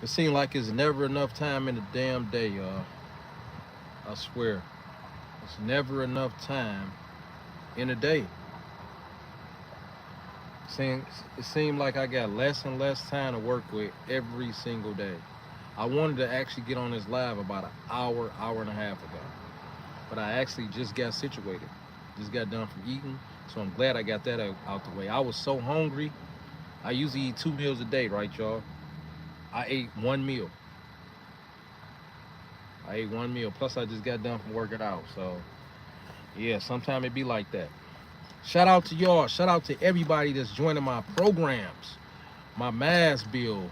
It seems like it's never enough time in the damn day, y'all. I swear. It's never enough time in a day. Seems it seemed like I got less and less time to work with every single day. I wanted to actually get on this live about an hour, hour and a half ago, but I actually just got situated. Just got done from eating, so I'm glad I got that out the way. I was so hungry. I usually eat 2 meals a day, right, y'all? I ate one meal. I ate one meal. Plus, I just got done from working out. So, yeah, sometimes it be like that. Shout out to y'all. Shout out to everybody that's joining my programs, my mass bill,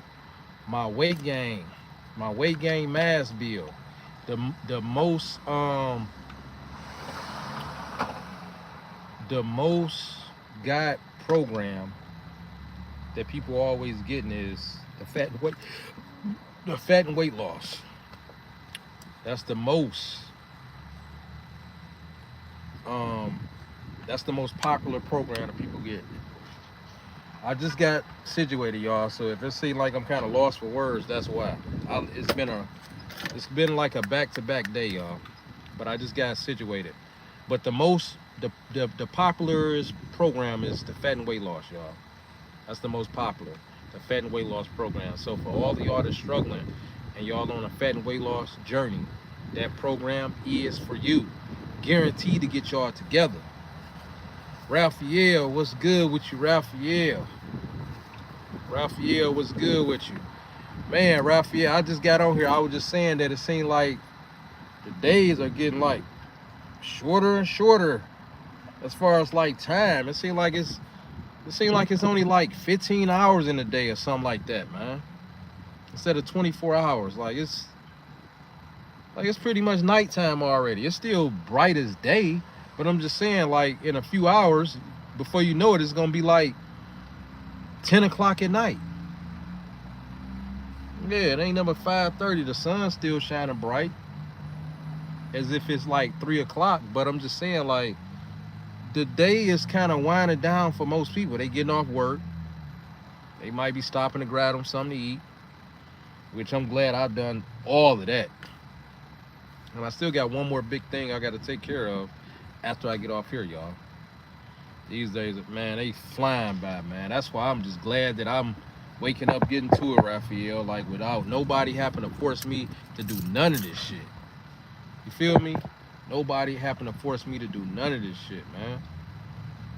my weight gain mass bill. The most the most got program that people always getting is the fat and weight loss. That's the most um that's the most popular program that people get. I just got situated, y'all. So if it seems like I'm kind of lost for words, that's why. It's been like a back-to-back day, y'all. But I just got situated. But the popularest program is the fat and weight loss, y'all. That's the most popular, the fat and weight loss program. So for all the y'all that's struggling and y'all on a fat and weight loss journey, that program is for you. Guaranteed to get y'all together. Raphael, what's good with you, Raphael? Raphael, what's good with you? Man, Raphael, I just got on here. I was just saying that it seemed like the days are getting like shorter and shorter as far as like time. It seems like it's only like 15 hours in a day or something like that, man. Instead of 24 hours. Like it's pretty much nighttime already. It's still bright as day, but I'm just saying, like, in a few hours, before you know it, it's gonna be like 10 o'clock at night. Yeah, it ain't number 5:30. The sun's still shining bright, as if it's like 3 o'clock. But I'm just saying, like, the day is kind of winding down for most people. They getting off work. They might be stopping to grab them something to eat, which I'm glad I've done all of that. And I still got one more big thing I got to take care of after I get off here, y'all. These days, man, they flying by, man. That's why I'm just glad that I'm waking up getting to it, Raphael, like without nobody having to force me to do none of this shit. You feel me? Nobody having to force me to do none of this shit, man.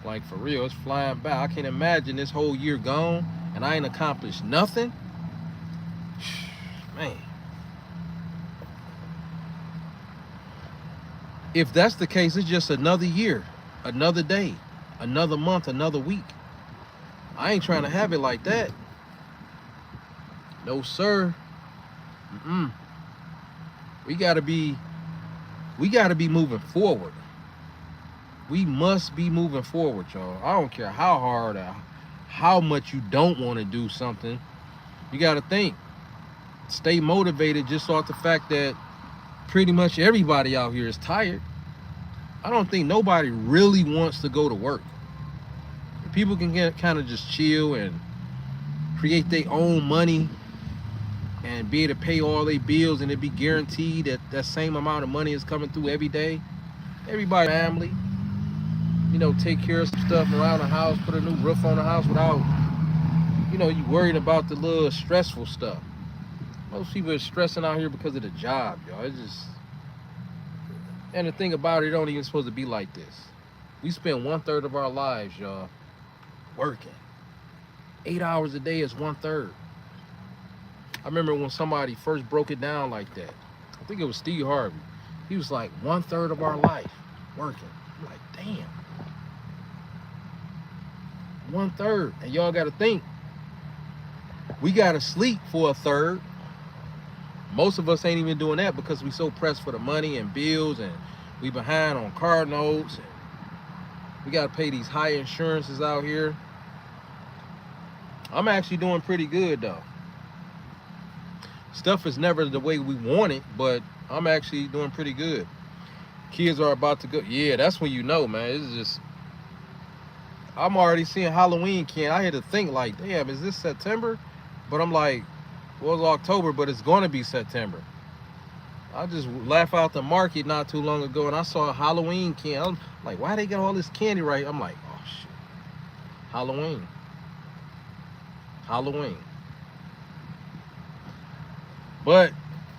Like, for real, it's flying by. I can't imagine this whole year gone and I ain't accomplished nothing. Man. If that's the case, it's just another year, another day, another month, another week. I ain't trying to have it like that. No, sir. Mm-mm. We gotta be moving forward. We must be moving forward, y'all. I don't care how hard or how much you don't want to do something. You gotta think. Stay motivated just off the fact that pretty much everybody out here is tired. I don't think nobody really wants to go to work. People can get kind of just chill and create their own money and be able to pay all their bills, and it be guaranteed that that same amount of money is coming through every day. Everybody, family, take care of some stuff around the house, put a new roof on the house without, you worried about the little stressful stuff. Most people are stressing out here because of the job, y'all. It's just, and the thing about it don't even supposed to be like this. We spend 1/3 of our lives, y'all, working. 8 hours a day is 1/3. I remember when somebody first broke it down like that. I think it was Steve Harvey. He was like, 1/3 of our life working. I'm like, damn. 1/3. And y'all got to think, we got to sleep for a third. Most of us ain't even doing that because we so pressed for the money and bills, and we behind on car notes, and we got to pay these high insurances out here. I'm actually doing pretty good, though. Stuff is never the way we want it, but I'm actually doing pretty good. Kids are about to go. Yeah, that's when you know, man. It's just, I'm already seeing Halloween candy. I had to think like, damn, is this September? But I'm like, Well, it's October, but it's gonna be September. I just laugh out the market not too long ago, and I saw a Halloween candy. I'm like, why they got all this candy right? I'm like, oh shit, Halloween, Halloween. But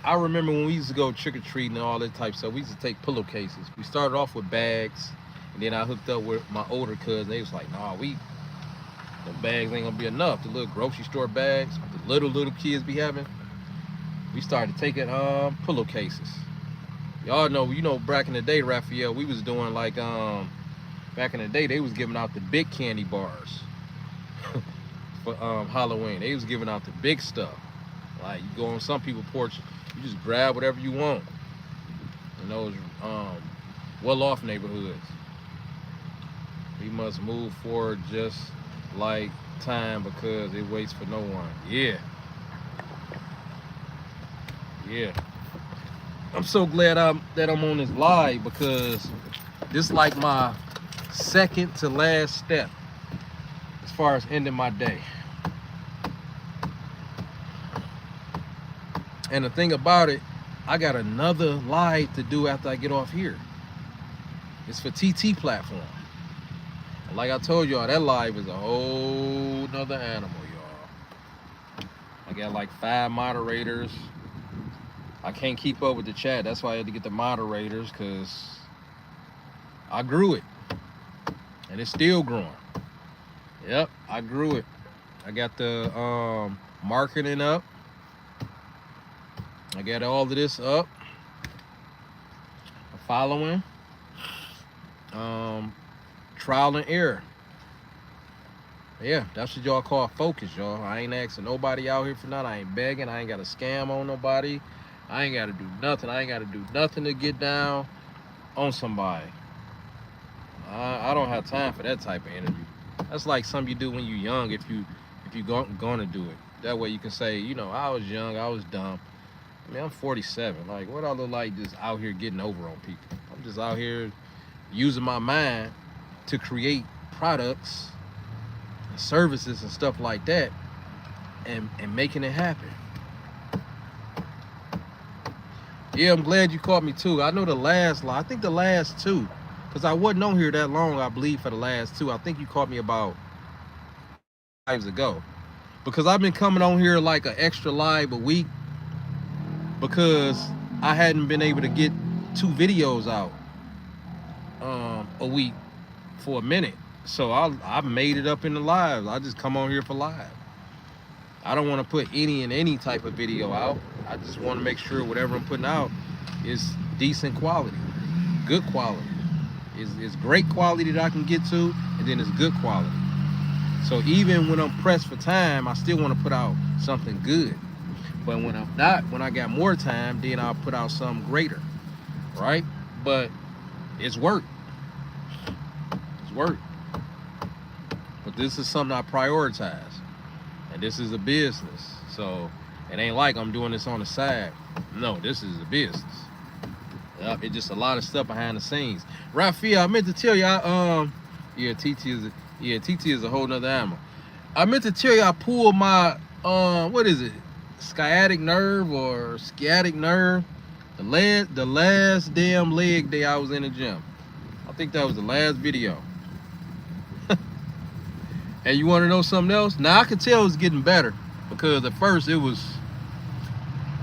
I remember when we used to go trick or treating and all that type of stuff. We used to take pillowcases. We started off with bags, and then I hooked up with my older cousin. They was like, nah, the bags ain't gonna be enough. The little grocery store bags, the little kids be having. We started taking pillowcases. Y'all know, back in the day, Raphael, we was doing like back in the day they was giving out the big candy bars for Halloween. They was giving out the big stuff. Like you go on some people's porch, you just grab whatever you want in those well-off neighborhoods. We must move forward just like time because it waits for no one. Yeah. Yeah. I'm so glad that I'm on this live because this is like my second to last step as far as ending my day. And the thing about it, I got another live to do after I get off here. It's for TT platform. And like I told y'all, that live is a whole nother animal, y'all. I got like 5 moderators. I can't keep up with the chat. That's why I had to get the moderators, because I grew it. And it's still growing. Yep, I grew it. I got the marketing up. I got all of this up. Following. Trial and error. Yeah, that's what y'all call focus, y'all. I ain't asking nobody out here for nothing. I ain't begging. I ain't got to scam on nobody. I ain't got to do nothing. I ain't got to do nothing to get down on somebody. I don't have time for that type of energy. That's like something you do when you're young, if you gonna do it. That way you can say, I was young, I was dumb. I mean, I'm 47. Like, what I look like just out here getting over on people? I'm just out here using my mind to create products and services and stuff like that and making it happen. Yeah, I'm glad you caught me too. I know I think the last 2, because I wasn't on here that long, I believe, for the last 2. I think you caught me about lives ago. Because I've been coming on here like an extra live a week because I hadn't been able to get 2 videos out a week for a minute. So I made it up in the lives. I just come on here for live. I don't want to put any type of video out. I just want to make sure whatever I'm putting out is decent quality, good quality. It's great quality that I can get to, and then it's good quality. So even when I'm pressed for time, I still want to put out something good. But when I'm not, when I got more time, then I'll put out something greater, right? But it's work. It's work. But this is something I prioritize. And this is a business. So it ain't like I'm doing this on the side. No, this is a business. It's just a lot of stuff behind the scenes. Raphael, I meant to tell you, TT is a whole nother animal. I meant to tell you I pulled my what is it? Sciatic nerve or sciatic nerve. The last damn leg day I was in the gym. I think that was the last video. And you want to know something else? Now I could tell it's getting better, because at first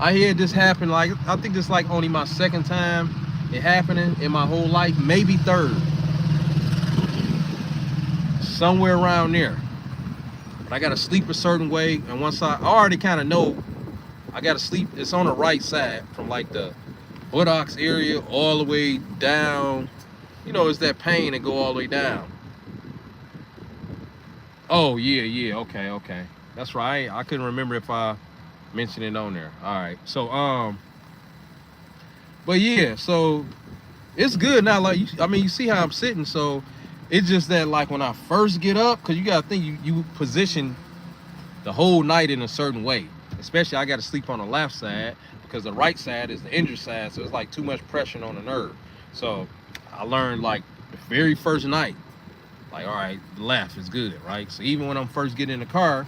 I had this happen, like, I think this like only my 2nd time it happening in my whole life, maybe 3rd. Somewhere around there. But I gotta sleep a certain way, and once I already kind of know I gotta sleep, it's on the right side from like the buttocks area all the way down. It's that pain that go all the way down. Oh yeah, okay. That's right. I couldn't remember if I mentioned it on there. All right. So but yeah, so it's good now. Like, you see how I'm sitting. So it's just that, like, when I first get up, because you gotta think you position the whole night in a certain way. Especially I gotta sleep on the left side because the right side is the injured side. So it's like too much pressure on the nerve. So I learned, like, the very first night, like, all right, left is good, right? So even when I'm first getting in the car,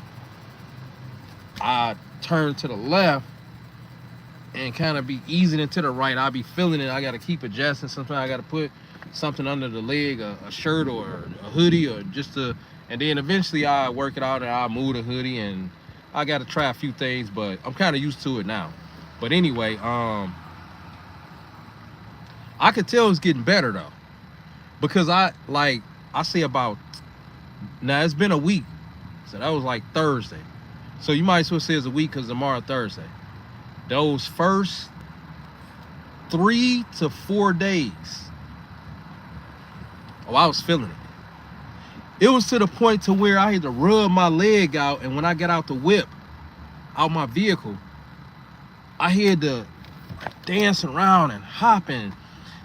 I turn to the left and kind of be easing into the right, I'll be feeling it. I got to keep adjusting. Sometimes I got to put something under the leg, a shirt or a hoodie, or just to, and then eventually I work it out and I'll move the hoodie, and I got to try a few things, but I'm kind of used to it now. But anyway, I could tell it's getting better though, because I say about, now it's been a week, so that was like Thursday. So you might as well say it's a week because tomorrow Thursday. Those first 3 to 4 days, I was feeling it. It was to the point to where I had to rub my leg out, and when I got out the whip, out my vehicle, I had to dance around and hop, and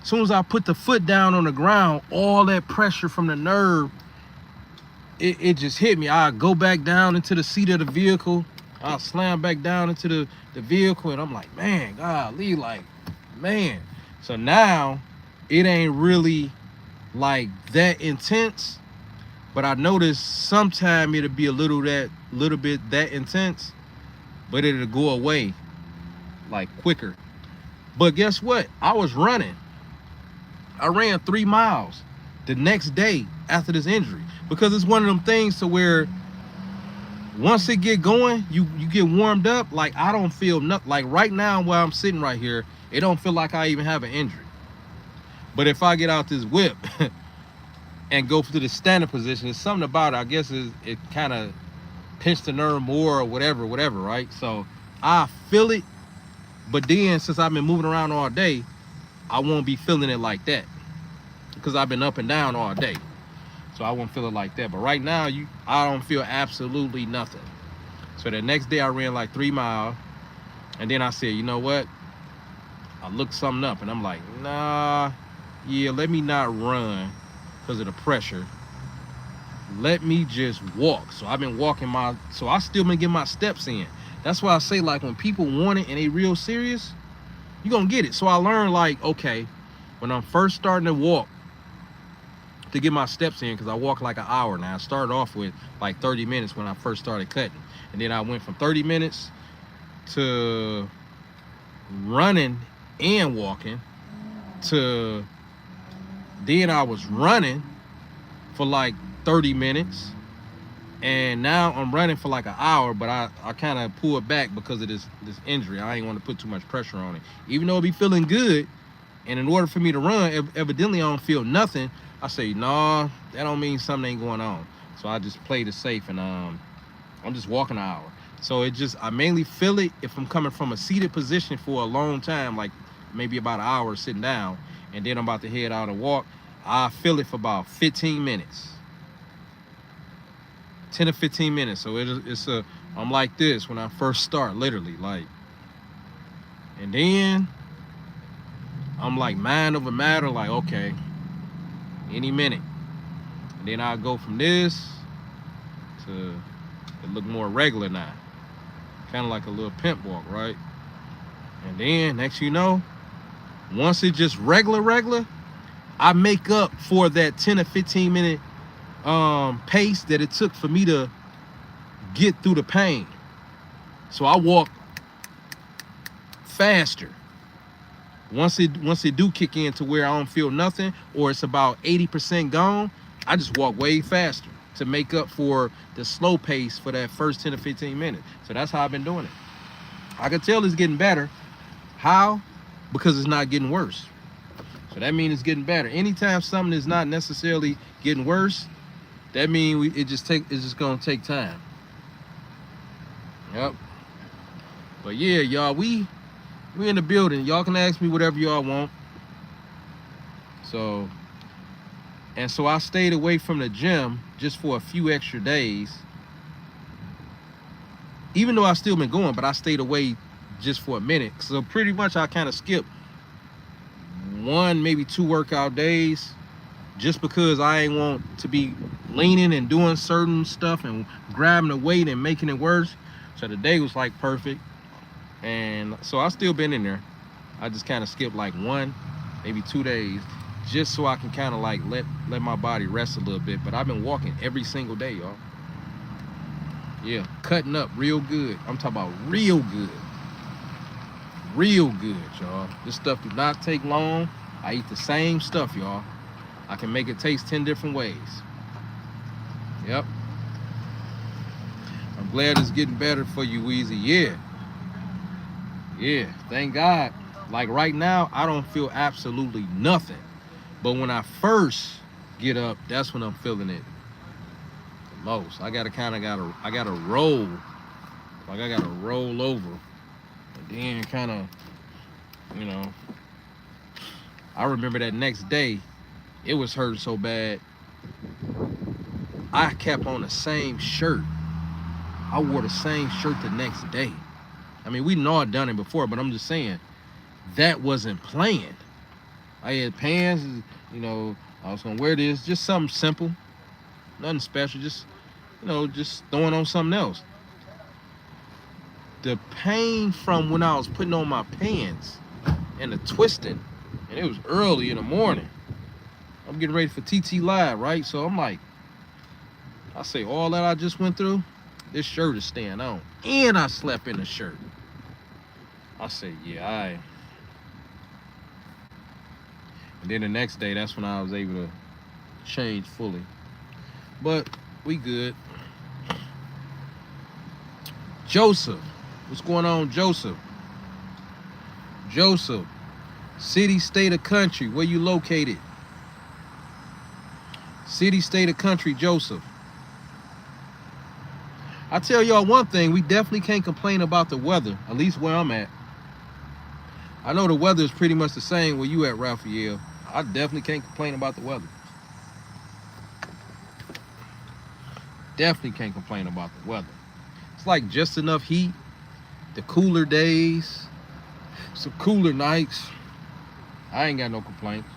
as soon as I put the foot down on the ground, all that pressure from the nerve, it just hit me. I go back down into the seat of the vehicle. I slam back down into the vehicle, and I'm like, man, golly, like, man. So now it ain't really like that intense, but I noticed sometime it'll be a little bit that intense, but it'll go away like quicker. But guess what? I was running. I ran 3 miles the next day after this injury, because it's one of them things to where once it get going, you get warmed up. Like, I don't feel nothing. Like right now while I'm sitting right here, it don't feel like I even have an injury. But if I get out this whip and go to the standing position, there's something about it. I guess it kind of pinched the nerve more or whatever, right? So I feel it, but then since I've been moving around all day, I won't be feeling it like that because I've been up and down all day. So I won't feel it like that. But right now, I don't feel absolutely nothing. So the next day I ran like 3 miles, and then I said, you know what? I looked something up, and I'm like, nah, yeah, let me not run because of the pressure. Let me just walk. So I've been walking so I still been getting my steps in. That's why I say, like, when people want it and they real serious, you're gonna get it. So I learned, like, okay, when I'm first starting to walk, to get my steps in, because I walk like an hour now. I started off with like 30 minutes when I first started cutting. And then I went from 30 minutes to running and walking to then I was running for like 30 minutes. And now I'm running for like an hour, but I kind of pulled back because of this injury. I ain't want to put too much pressure on it. Even though it be feeling good, and in order for me to run, evidently I don't feel nothing. I say, nah, that don't mean something ain't going on. So I just played it safe, and I'm just walking an hour. So I mainly feel it if I'm coming from a seated position for a long time, like maybe about an hour sitting down, and then I'm about to head out and walk. I feel it for about 15 minutes. 10 to 15 minutes. So I'm like this when I first start, literally, like, and then I'm like mind over matter, like, okay, any minute. And then I'll go from this to it look more regular now. Kind of like a little pimp walk, right? And then next you know, once it's just regular, I make up for that 10 to 15 minute pace that it took for me to get through the pain. So I walk faster. Once it do kick in to where I don't feel nothing, or it's about 80% gone, I just walk way faster to make up for the slow pace for that first 10 to 15 minutes. So that's how I've been doing it. I can tell it's getting better. How? Because it's not getting worse. So that means it's getting better. Anytime something is not necessarily getting worse, that means it's just gonna take time. Yep. But yeah, y'all, we in the building. Y'all can ask me whatever y'all want. So I stayed away from the gym just for a few extra days. Even though I still been going, but I stayed away just for a minute. So pretty much I kind of skipped 1, maybe 2 workout days, just because I ain't want to be leaning and doing certain stuff and grabbing the weight and making it worse. So the day was like perfect. And so I still been in there. I just kind of skipped like 1, maybe 2 days, just so I can kind of like let my body rest a little bit. But I've been walking every single day, y'all. Yeah, cutting up real good. I'm talking about real good. Real good, y'all. This stuff do not take long. I eat the same stuff, y'all. I can make it taste 10 different ways. Yep. I'm glad it's getting better for you, Weezy. Yeah. Yeah, thank God. Like right now, I don't feel absolutely nothing. But when I first get up, that's when I'm feeling it the most. I gotta roll. Like I gotta roll over. And then kind of, you know, I remember that next day, it was hurting so bad. I kept on the same shirt. I wore the same shirt the next day. I mean, we know I'd done it before, but I'm just saying, that wasn't planned. I had pants, you know, I was gonna wear this, just something simple, nothing special, just, you know, just throwing on something else. The pain from when I was putting on my pants and the twisting, and it was early in the morning. I'm getting ready for TT Live, right? So I'm like, I say, all that I just went through, this shirt is staying on. And I slept in the shirt. I say, yeah, all right. And then the next day, that's when I was able to change fully. But we good. Joseph. What's going on, Joseph? Joseph. City, state, or country. Where you located? City, state, or country, Joseph. I tell y'all one thing, we definitely can't complain about the weather, at least where I'm at. I know the weather is pretty much the same where you at, Raphael. I definitely can't complain about the weather. Definitely can't complain about the weather. It's like just enough heat, the cooler days, some cooler nights. I ain't got no complaints.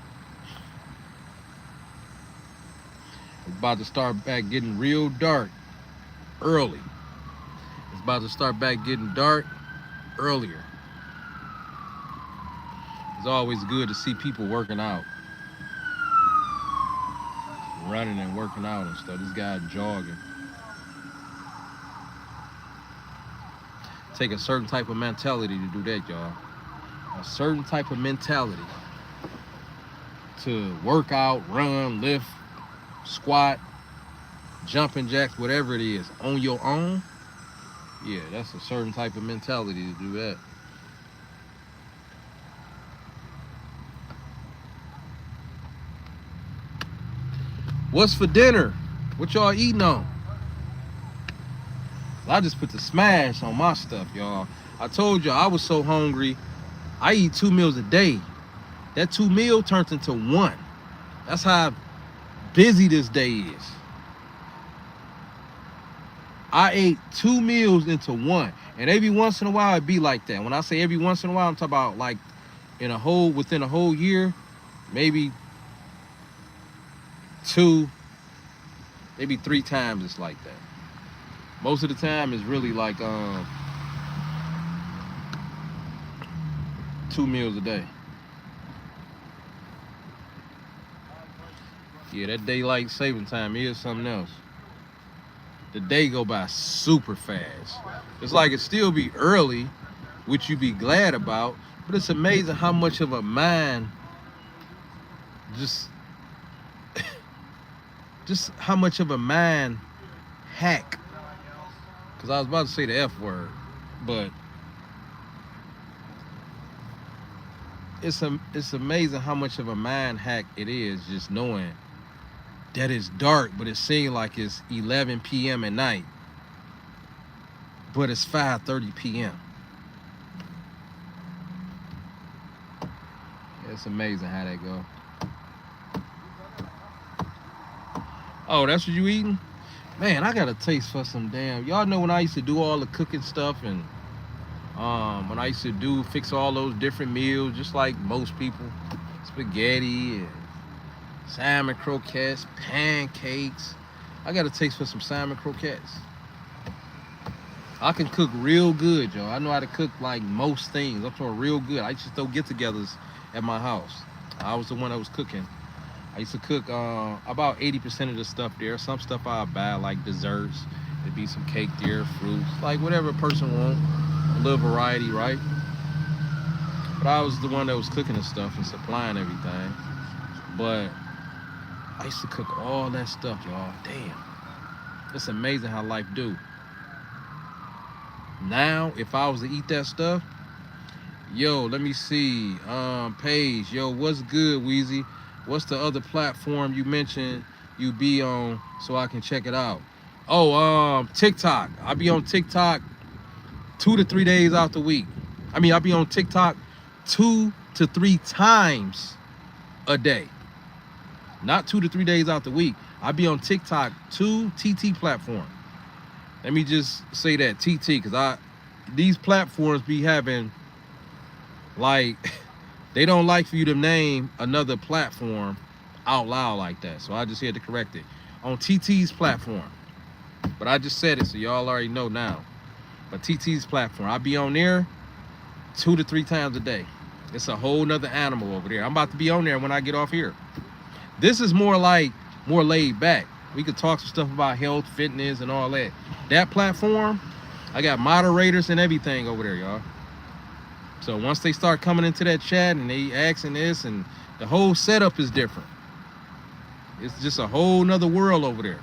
It's about to start back getting real dark early. It's about to start back getting dark earlier. It's always good to see people working out. Running and working out and stuff. This guy jogging. Take a certain type of mentality to do that, y'all. A certain type of mentality to work out, run, lift, squat, jumping jacks, whatever it is, on your own. Yeah, that's a certain type of mentality to do that. What's for dinner? What y'all eating on? I just put the smash on my stuff, y'all. I told y'all I was so hungry. I eat 2 meals a day. That 2 meal turns into 1. That's how busy this day is. I ate 2 meals into 1. And every once in a while it'd be like that. When I say every once in a while, I'm talking about like within a whole year, maybe 2, maybe 3 times it's like that. Most of the time it's really like 2 meals a day. Yeah, that daylight saving time is something else. The day go by super fast. It's like it still be early, which you be glad about, but it's amazing how much of a mind just how much of a mind hack. Cause I was about to say the F word, but it's amazing how much of a mind hack it is just knowing that it's dark, but it seems like it's 11 p.m. at night, but it's 5:30 p.m. It's amazing how that go. Oh, that's what you eating? Man, I got a taste for some damn. Y'all know when I used to do all the cooking stuff and when I used to fix all those different meals, just like most people, spaghetti and salmon croquettes, pancakes. I got a taste for some salmon croquettes. I can cook real good, yo. I know how to cook like most things. I'm talking real good. I used to throw get-togethers at my house. I was the one that was cooking. I used to cook about 80% of the stuff there. Some stuff I buy, like desserts, There'd be some cake there, fruits, like whatever a person want. A little variety, right? But I was the one that was cooking and stuff and supplying everything. But I used to cook all that stuff, y'all. Damn. It's amazing how life do. Now, if I was to eat that stuff, yo, let me see. Paige, yo, what's good, Weezy? What's the other platform you mentioned you be on so I can check it out? Oh, TikTok. I be on TikTok 2 to 3 days out the week. I mean, I be on TikTok 2 to 3 times a day. Not 2 to 3 days out the week. I be on TikTok 2 TT platform. Let me just say that TT, because these platforms be having, like, they don't like for you to name another platform out loud like that. So I just had to correct it. On TT's platform. But I just said it, so y'all already know now. But TT's platform, I be on there 2 to 3 times a day. It's a whole nother animal over there. I'm about to be on there when I get off here. This is more laid back. We could talk some stuff about health, fitness, and all that. That platform, I got moderators and everything over there, y'all. So once they start coming into that chat and they asking this, and the whole setup is different. It's just a whole nother world over there.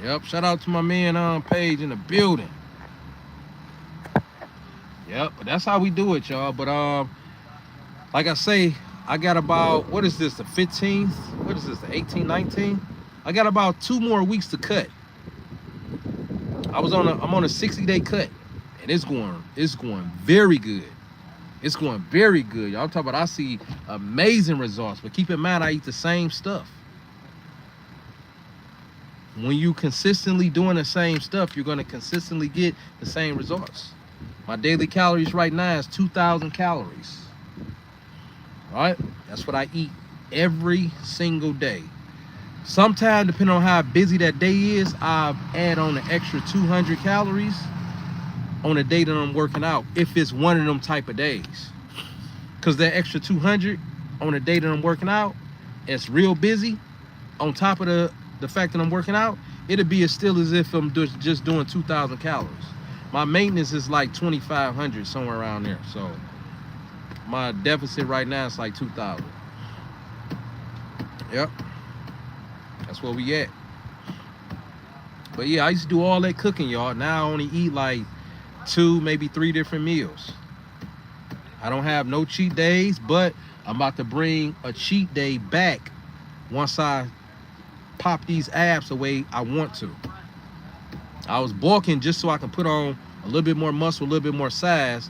Yep, shout out to my man Paige in the building. Yep, but that's how we do it, y'all. But like I say, I got about, what is this, the 15th? What is this, the 18th, 19th? I got about 2 more weeks to cut. I'm on a 60-day cut, and it's going very good. It's going very good. Y'all talk about, I see amazing results, but keep in mind I eat the same stuff. When you consistently doing the same stuff, you're going to consistently get the same results. My daily calories right now is 2,000 calories. All right, that's what I eat every single day. Sometimes, depending on how busy that day is, I add on an extra 200 calories on a day that I'm working out, if it's one of them type of days. Because that extra 200 on a day that I'm working out, it's real busy, on top of the fact that I'm working out, it'll be as still as if I'm just doing 2,000 calories. My maintenance is like 2,500, somewhere around there. So my deficit right now is like 2,000. Yep. That's where we at. But yeah, I used to do all that cooking, y'all. Now I only eat like 2, maybe 3 different meals. I don't have no cheat days, but I'm about to bring a cheat day back once I pop these abs the way I want to. I was bulking just so I can put on a little bit more muscle, a little bit more size.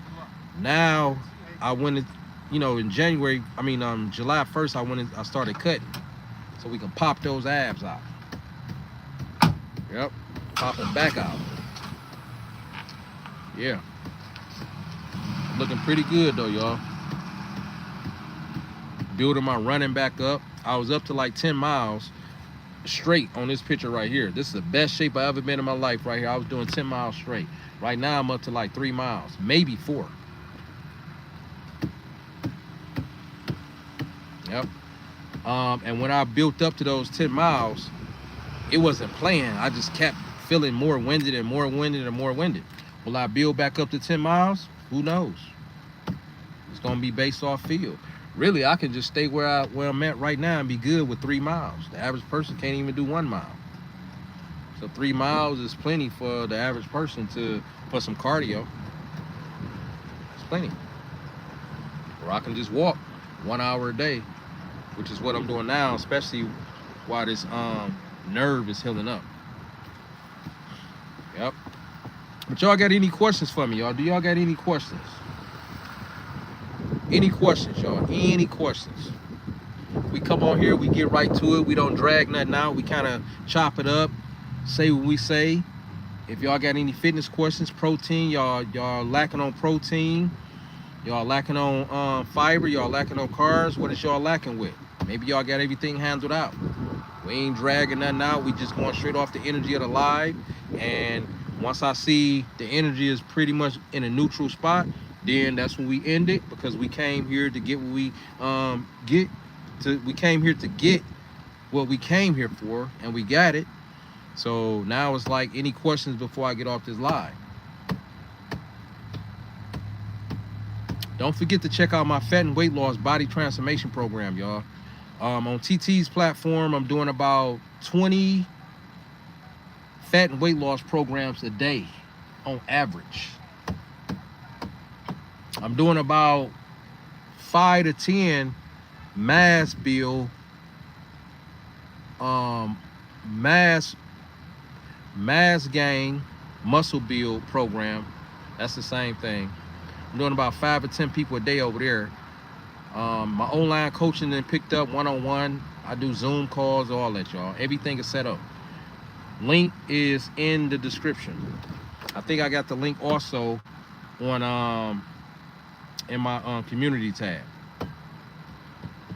Now I went in, in July 1st, I started cutting so we can pop those abs out. Yep, pop them back out. Yeah, looking pretty good though, y'all. Building my running back up. I was up to like 10 miles straight on this picture right here. This is the best shape I ever been in my life right here. I was doing 10 miles straight. Right now I'm up to like 3 miles, maybe 4. Yep. And when I built up to those 10 miles, it wasn't planned. I just kept feeling more winded and more winded and more winded. Will I build back up to 10 miles? Who knows? It's gonna be based off feel. Really, I can just stay where I'm at right now and be good with 3 miles. The average person can't even do 1 mile. So 3 miles is plenty for the average person for some cardio. It's plenty. Or I can just walk 1 hour a day, which is what I'm doing now, especially while this nerve is healing up. Yep. But y'all got any questions for me, y'all? Do y'all got any questions? Any questions, y'all? Any questions? We come on here, we get right to it. We don't drag nothing out. We kind of chop it up, say what we say. If y'all got any fitness questions, protein, y'all lacking on protein, y'all lacking on fiber, y'all lacking on carbs. What is y'all lacking with? Maybe y'all got everything handled out. We ain't dragging nothing out. We just going straight off the energy of the live. And once I see the energy is pretty much in a neutral spot, then that's when we end it, because we came here to get what we we came here to get what we came here for, and we got it. So now it's like, any questions before I get off this live? Don't forget to check out my fat and weight loss body transformation program, y'all. On TT's platform, I'm doing about 20 fat and weight loss programs a day on average. I'm doing about 5 to 10 mass build, mass gain, muscle build program. That's the same thing. I'm doing about 5 or 10 people a day over there. My online coaching then picked up one-on-one. I do Zoom calls, all that, y'all. Everything is set up. Link is in the description. I think I got the link also on in my community tab.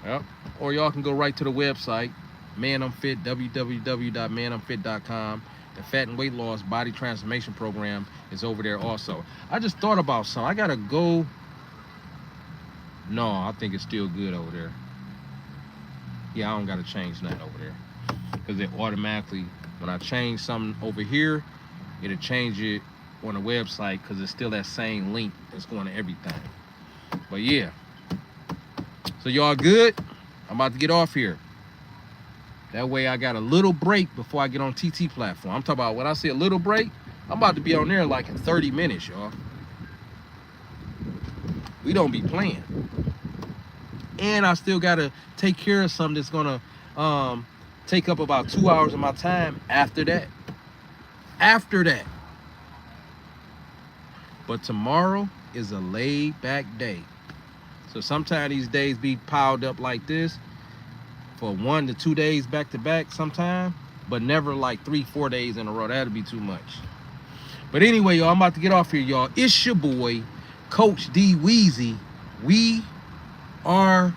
Yep. Or y'all can go right to the website, Man I'm Fit, www.manimfit.com. The fat and weight loss body transformation program is over there also. I just thought about something. I gotta go. No, I think it's still good over there. Yeah, I don't gotta change that over there, because it automatically, when I change something over here, it'll change it on the website, because it's still that same link that's going to everything. But yeah, so y'all good? I'm about to get off here. That way I got a little break before I get on TT platform. I'm talking about, when I say a little break, I'm about to be on there like in 30 minutes, y'all. We don't be playing. And I still gotta take care of something that's gonna take up about 2 hours of my time after that. But tomorrow is a laid back day. So sometimes these days be piled up like this for 1 to 2 days back to back sometime, but never like 3-4 days in a row. That'd be too much. But anyway, y'all, I'm about to get off here, y'all. It's your boy, Coach D Weezy. We are